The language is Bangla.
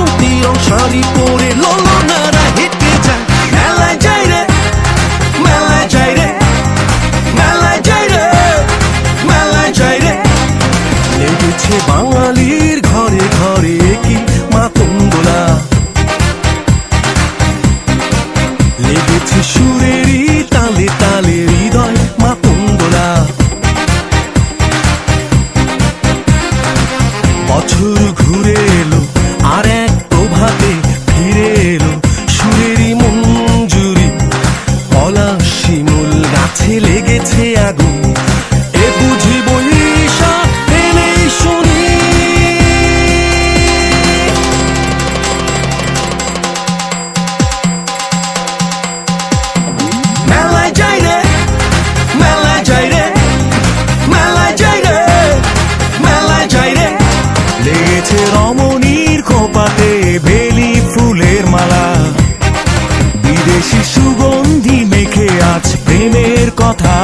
বাসন্তী রং শাড়ি পরে ললনারা হেঁটে যায় মেলায় যাই রে মেলায় যাই রে মেলায় যাই রে মেলায় যাই রে লেগেছে বাঙালির ঘরে ঘরে কি মাতঙ্গলা লেগেছে সুরেরই তালে তালে হৃদয় মাতঙ্গলা বছর ঘুরে এলো আর এক প্রভাতে ফিরে এলো সুরেরই মঞ্জুরি পলাশ শিমুল গাছে লেগেছে আগুন এ বুঝি বৈশাখ এলেই শুনি মেলায় যাই রে মেলায় যাই রে মেলায় যাই রে মেলায় যাই রে লেগেছে রমণীর খোপাতে বেলি ফুলের মালা বিদেশি সুগন্ধি মেখে আজ প্রেমের কথা